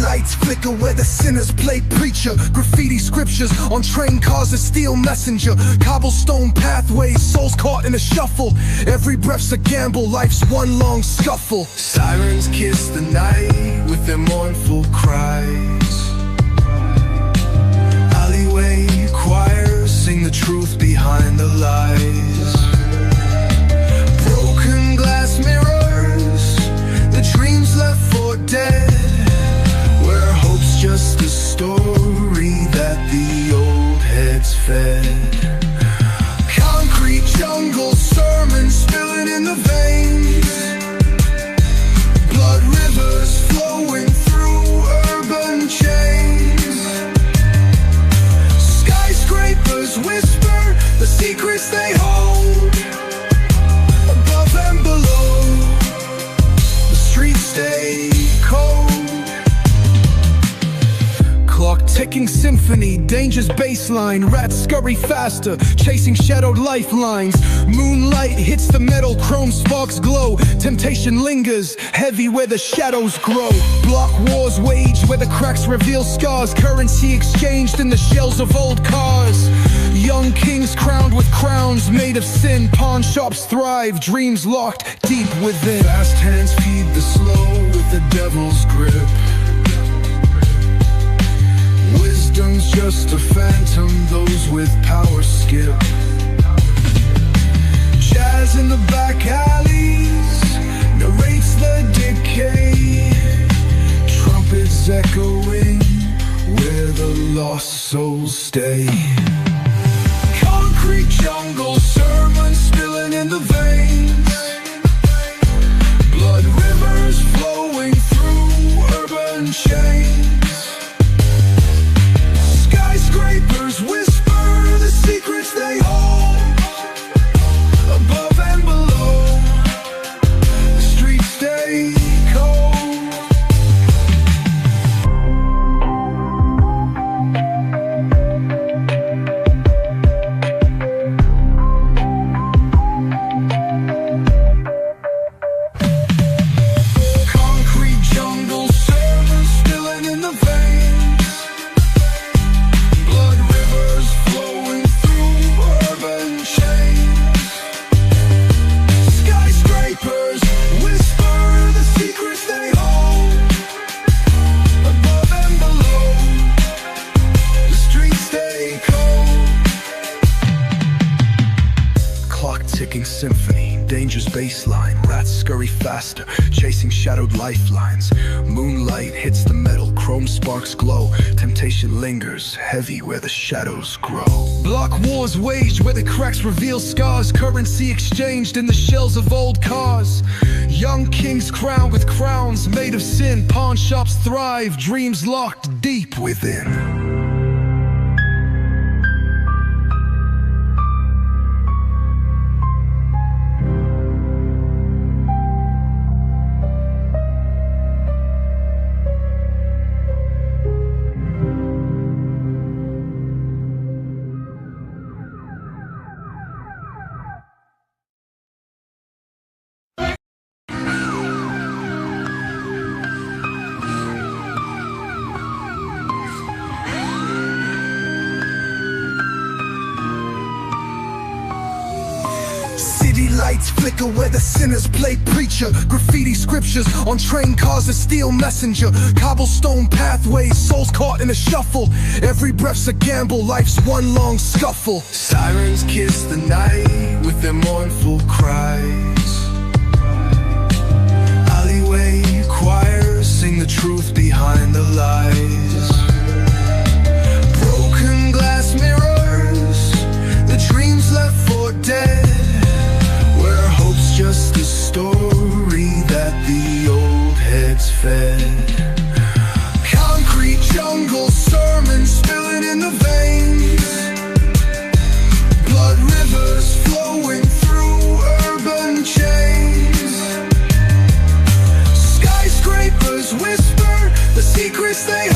lights flicker where the sinners play preacher. Graffiti scriptures on train cars, a steel messenger. Cobblestone pathways, souls caught in a shuffle. Every breath's a gamble, life's one long scuffle. Sirens kiss the night with their mournful cries. Alleyway choirs sing the truth behind the lies. Broken glass mirrors, the dreams left for dead, where hope's just a story that the old heads fed. Concrete jungle sermons spilling in the veins. Blood rivers flowing through urban chains. Skyscrapers whisper the secrets they hold. Above and below, the streets stay cold. Clock ticking symphony, danger's baseline. Rats scurry faster, chasing shadowed lifelines. Moonlight hits the metal, chrome sparks glow. Temptation lingers, heavy where the shadows grow. Block wars wage where the cracks reveal scars. Currency exchanged in the shells of old cars. Young kings crowned with crowns made of sin. Pawn shops thrive, dreams locked deep within. Fast hands feed the slow with the devil's grip. Wisdom's just a phantom, those with power skip. Jazz in the back alleys narrates the decay. Trumpets echoing where the lost souls stay. Concrete jungle sermons spilling in the veins. Blood rivers flowing through urban chains. Skyscrapers whisper the secrets they hold. Above and below, the streets stay cold. Concrete jungle sermons spilling in the veins. Blood rivers flowing through urban chains. Skyscrapers whisper the secrets they hold. Above and below, the streets stay cold. Clock ticking symphony, danger's baseline. Rats scurry faster, chasing shadowed lifelines. Moonlight hits the metal, chrome sparks glow. Temptation lingers, heavy where the shadows grow. Block wars waged where the cracks reveal scars. Currency exchanged in the shells of old cars. Young kings crowned with crowns made of sin. Pawn shops thrive, dreams locked deep within. Lights flicker where the sinners play preacher. Graffiti scriptures on train cars, a steel messenger. Cobblestone pathways, souls caught in a shuffle. Every breath's a gamble, life's one long scuffle. Sirens kiss the night with their mournful cries. Alleyway choirs sing the truth behind the lies. Broken glass mirrors, the dreams left for dead, just a story that the old heads fed. Concrete jungle sermons spilling in the veins. Blood rivers flowing through urban chains. Skyscrapers whisper the secrets they